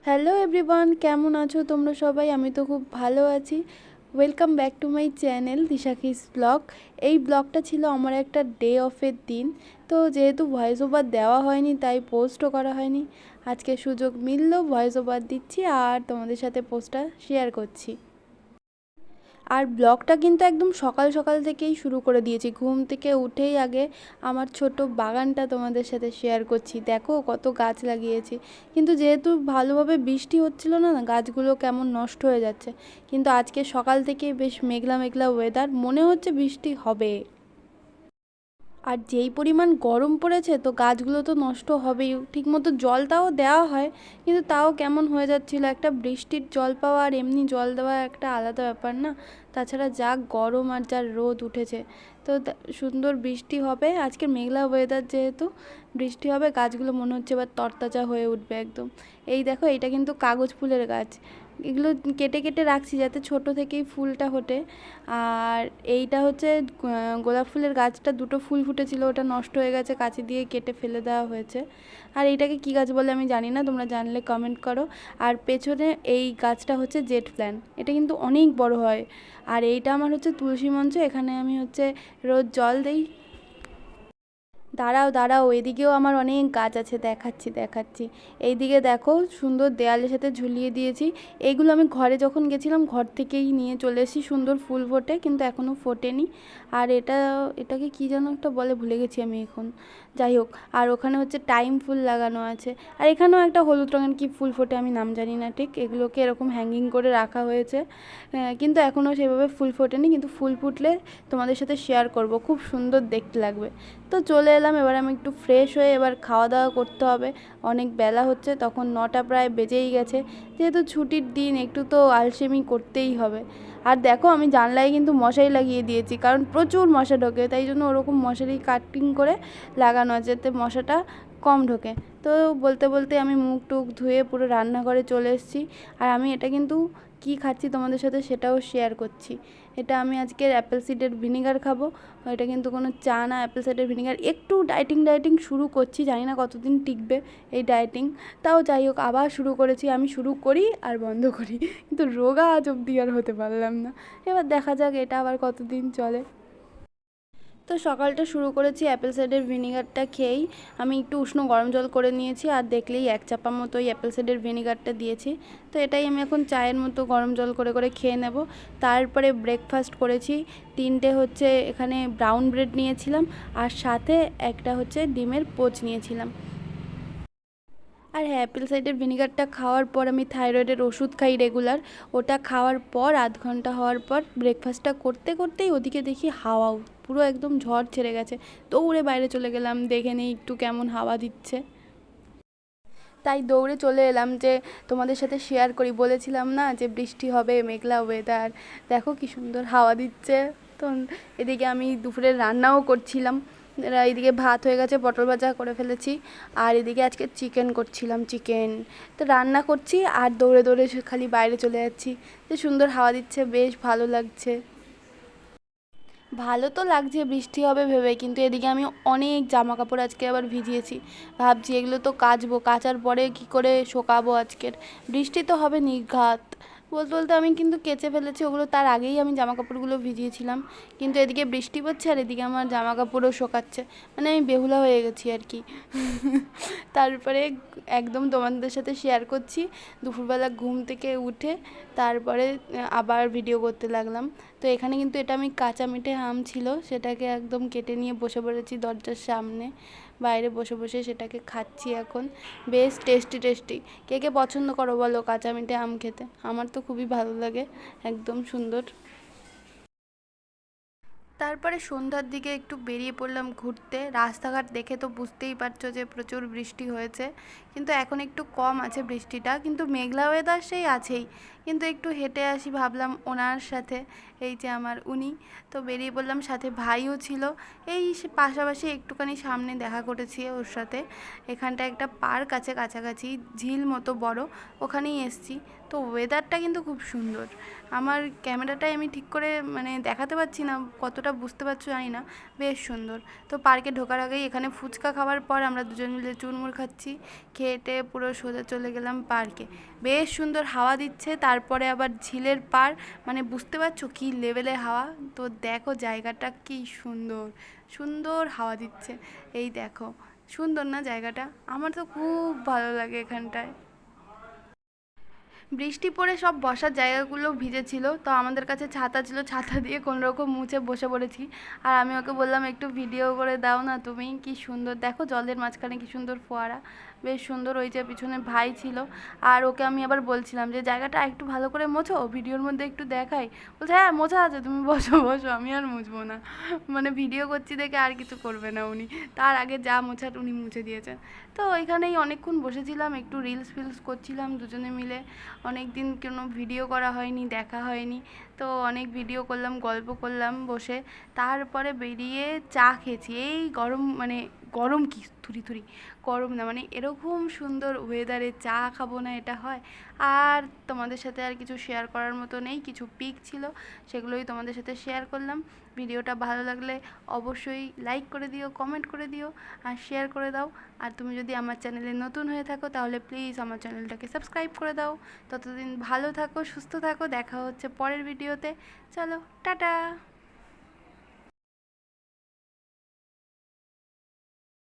Hello everyone, কেমন আছো তোমরা সবাই? আমি তো খুব ভালো আছি। Welcome back to my channel Dishakis blog. এই ব্লগটা ছিল আমার একটা ডে অফের দিন। তো যেহেতু ভয়েস ওভার দেওয়া হয়নি তাই পোস্টও করা হয়নি। আজকে সুযোগ মিললো, ভয়েস ওভার দিচ্ছি আর তোমাদের সাথে পোস্টটা শেয়ার করছি। আর ব্লগটা কিন্তু একদম সকাল সকাল থেকেই শুরু করে দিয়েছি। ঘুম থেকে উঠেই আগে আমার ছোট বাগানটা তোমাদের সাথে শেয়ার করছি। দেখো কত গাছ লাগিয়েছি, কিন্তু যেহেতু ভালোভাবে বৃষ্টি হচ্ছিল না, গাছগুলো কেমন নষ্ট হয়ে যাচ্ছে। কিন্তু আজকে সকাল থেকেই বেশ মেঘলা মেঘলা ওয়েদার, মনে হচ্ছে বৃষ্টি হবে। আর যেই পরিমাণ গরম পড়েছে তো গাছগুলো তো নষ্ট হবেই। ঠিকমতো জলটাও দেওয়া হয়, কিন্তু তাও কেমন হয়ে যাচ্ছিলো। একটা বৃষ্টির জল পাওয়া আর এমনি জল দেওয়া একটা আলাদা ব্যাপার না। তাছাড়া যা গরম আর যা রোদ উঠেছে, তো সুন্দর বৃষ্টি হবে। আজকে মেঘলা ওয়েদার যেহেতু বৃষ্টি হবে, গাছগুলো মনে হচ্ছে এবার তরতাজা হয়ে উঠবে একদম। এই দেখো, এটা কিন্তু কাগজ ফুলের গাছ। এগুলো কেটে কেটে রাখছি যাতে ছোট থেকেই ফুলটা ফোটে। আর এইটা হচ্ছে গোলাপ ফুলের গাছটা, দুটো ফুল ফুটেছিল, ওটা নষ্ট হয়ে গেছে, কাঁচি দিয়ে কেটে ফেলে দেওয়া হয়েছে। আর এইটাকে কী গাছ বলে আমি জানি না, তোমরা জানলে কমেন্ট করো। আর পেছনে এই গাছটা হচ্ছে জেট প্ল্যান্ট, এটা কিন্তু অনেক বড় হয়। আর এইটা আমার হচ্ছে তুলসী মঞ্চ, এখানে আমি হচ্ছে রোজ জল দিই। দাঁড়াও দাঁড়াও, এদিকেও আমার অনেক গাছ আছে, দেখাচ্ছি। এইদিকে দেখো, সুন্দর দেয়ালের সাথে ঝুলিয়ে দিয়েছি। এইগুলো আমি ঘরে যখন গেছিলাম ঘর থেকেই নিয়ে চলে এসেছি। সুন্দর ফুল ফোটে, কিন্তু এখনও ফোটেনি। আর এটাকে কী যেন একটা বলে, ভুলে গেছি আমি এখন। যাই হোক, আর ওখানে হচ্ছে টাইম ফুল লাগানো আছে। আর এখানেও একটা হলুদ রঙের কী ফুল ফোটে, আমি নাম জানি না ঠিক। এগুলোকে এরকম হ্যাঙ্গিং করে রাখা হয়েছে, কিন্তু এখনও সেভাবে ফুল ফোটেনি। কিন্তু ফুল ফুটলে তোমাদের সাথে শেয়ার করব, খুব সুন্দর দেখতে লাগবে। তো চলে এলাম, এবার আমি একটু ফ্রেশ হয়ে এবার খাওয়া দাওয়া করতে হবে। অনেক বেলা হচ্ছে, তখন 9টা প্রায় বেজেই গেছে। যেহেতু ছুটির দিন, একটু তো আলসেমি করতেই হবে। আর দেখো, আমি জানলায় কিন্তু মশারি লাগিয়ে দিয়েছি, কারণ প্রচুর মশা ঢোকে, তাই জন্য ওরকম মশারি কাটিং করে লাগানো আছে যাতে মশাটা কম ঢোকে। তো বলতে বলতে আমি মুখ টুক ধুয়ে পুরো রান্নাঘরে চলে এসেছি। আর আমি এটা কিন্তু কী খাচ্ছি তোমাদের সাথে সেটাও শেয়ার করছি। এটা আমি আজকে অ্যাপেল সিডার ভিনিগার খাবো। এটা কিন্তু কোনো চা না, অ্যাপেল সাইডার ভিনিগার। একটু ডায়েটিং শুরু করছি, জানি না কতদিন টিকবে এই ডায়েটিং। তাও যাই হোক, আবার শুরু করেছি। আমি শুরু করি আর বন্ধ করি, কিন্তু রোগা আজ অবধি আর হতে পারলাম না। এবার দেখা যাক এটা আবার কতদিন চলে। তো সকালটা শুরু করেছি অ্যাপেল সাইডার ভিনিগারটা খেয়েই। আমি একটু উষ্ণ গরম জল করে নিয়েছি, আর দেখলেই 1 চাপা মতো ওই অ্যাপেল সাইডার ভিনিগারটা দিয়েছি। তো এটাই আমি এখন চায়ের মতো গরম জল করে করে খেয়ে নেব। তারপরে ব্রেকফাস্ট করেছি। 3টে হচ্ছে এখানে ব্রাউন ব্রেড নিয়েছিলাম, আর সাথে একটা হচ্ছে ডিমের পোচ নিয়েছিলাম। আর হ্যাঁ, অ্যাপেল সাইডার ভিনিগারটা খাওয়ার পর আমি থাইরয়েডের ওষুধ খাই রেগুলার। ওটা খাওয়ার পর আধ ঘন্টা হওয়ার পর ব্রেকফাস্টটা করতে করতেই ওদিকে দেখি হাওয়া পুরো একদম ঝড় ছেড়ে গেছে। দৌড়ে বাইরে চলে গেলাম, দেখে নিই একটু কেমন হাওয়া দিচ্ছে। তাই দৌড়ে চলে এলাম যে তোমাদের সাথে শেয়ার করি। বলেছিলাম না যে বৃষ্টি হবে, মেঘলা ওয়েদার। দেখো কি সুন্দর হাওয়া দিচ্ছে। তো এদিকে আমি দুপুরে রান্নাও করছিলাম। এদিকে ভাত হয়ে গেছে, পটল ভাজা করে ফেলেছি। আর এদিকে আজকে চিকেন করছিলাম, চিকেন। তো রান্না করছি আর দৌড়ে দৌড়ে খালি বাইরে চলে যাচ্ছি। যে সুন্দর হাওয়া দিচ্ছে, বেশ ভালো লাগছে। ভালো তো লাগছে বৃষ্টি হবে ভেবে, কিন্তু এদিকে আমি অনেক জামা কাপড় আজকে আবার ভিজিয়েছি। ভাবছি এগুলো তো কাচবো, কাচার পরে কি করে শোকাবো আজকের। বৃষ্টি তো হবে নির্ঘাত। বলতে বলতে আমি কিন্তু কেচে ফেলেছি ওগুলো, তার আগেই আমি জামা কাপড়গুলো ভিজিয়েছিলাম। কিন্তু এদিকে বৃষ্টি পড়ছে আর এদিকে আমার জামা কাপড়ও শোকাচ্ছে। মানে আমি বেহুলা হয়ে গেছি আর কি। তারপরে একদম তোমাদের সাথে শেয়ার করছি, দুপুরবেলা ঘুম থেকে উঠে তারপরে আবার ভিডিও করতে লাগলাম। তো এখানে কিন্তু এটা আমি কাঁচা মিঠে আম ছিল, সেটাকে একদম কেটে নিয়ে বসে পড়েছি দরজার সামনে। বাইরে বসে বসে সেটাকে খাচ্ছি এখন। বেশ টেস্টি টেস্টি। কে কে পছন্দ করো বলো কাঁচা মিঠে আম খেতে? আমার তো খুবই ভালো লাগে, একদম সুন্দর। তারপরে সন্ধ্যার দিকে একটু বেরিয়ে পড়লাম ঘুরতে। রাস্তাঘাট দেখে তো বুঝতেই পারছো যে প্রচুর বৃষ্টি হয়েছে, কিন্তু এখন একটু কম আছে বৃষ্টিটা, কিন্তু মেঘলা ওয়েদার সেই আছেই। কিন্তু একটু হেঁটে আসি ভাবলাম ওনার সাথে, এই যে আমার উনি। তো বেরিয়ে পড়লাম, সাথে ভাইও ছিল। এই পাশাপাশি একটুখানি সামনে দেখা করেছি ওর সাথে। এখানটা একটা পার্ক আছে কাছাকাছি, ঝিল মতো বড়, ওখানেই এসছি। তো ওয়েদারটা কিন্তু খুব সুন্দর। আমার ক্যামেরাটায় আমি ঠিক করে মানে দেখাতে পারছি না, কতটা বুঝতে পারছো জানি না, বেশ সুন্দর। তো পার্কে ঢোকার আগেই এখানে ফুচকা খাওয়ার পর আমরা দুজন মিলে চুরমুর খাচ্ছি, খেয়ে পুরো সোজা চলে গেলাম পার্কে। বেশ সুন্দর হাওয়া দিচ্ছে, তারপরে আবার ঝিলের পার, মানে বুঝতে পারছো কী লেভেলে হাওয়া। তো দেখো জায়গাটা কি সুন্দর, সুন্দর হাওয়া দিচ্ছে। এই দেখো, সুন্দর না জায়গাটা? আমার তো খুব ভালো লাগে এখানটায়। বৃষ্টি পড়ে সব বসার জায়গাগুলো ভিজেছিল, তো আমাদের কাছে ছাতা ছিল, ছাতা দিয়ে কোনোরকম মুছে বসে পড়েছি। আর আমি ওকে বললাম একটু ভিডিও করে দাও না তুমি, কি সুন্দর দেখো জলের মাঝখানে কি সুন্দর ফোয়ারা, বেশ সুন্দর। ওই যে পিছনে ভাই ছিল, আর ওকে আমি আবার বলছিলাম যে জায়গাটা একটু ভালো করে মোছো, ভিডিওর মধ্যে একটু দেখাই। বলছে হ্যাঁ মোছা আছে, তুমি বসো বসো, আমি আর মুছবো না। মানে ভিডিও করছি দেখে আর কিছু করবে না উনি, তার আগে যা মোছার উনি মুছে দিয়েছেন। তো ওইখানেই অনেকক্ষণ বসেছিলাম, একটু রিলস ফিলস করছিলাম দুজনে মিলে। অনেক দিন কোনো ভিডিও করা হয়নি, দেখা হয়নি, তো অনেক ভিডিও করলাম, গল্প করলাম বসে। তারপরে বেরিয়ে চা খেয়েছি। এই গরম, মানে গরম কি থুরি থুরি, গরম না, মানে এরকম সুন্দর ওয়েদারে চা খাবো না, এটা হয়? আর তোমাদের সাথে আর কিছু শেয়ার করার মতো নেই, কিছু পিক ছিল, সেগুলোই তোমাদের সাথে শেয়ার করলাম। ভিডিওটা ভালো লাগলে অবশ্যই লাইক করে দিও, কমেন্ট করে দিও, আর শেয়ার করে দাও। আর তুমি যদি আমার চ্যানেলে নতুন হয়ে থাকো তাহলে প্লিজ আমার চ্যানেলটাকে সাবস্ক্রাইব করে দাও। ততদিন ভালো থাকো, সুস্থ থাকো, দেখা হচ্ছে পরের ভিডিওতে। চলো টাটা।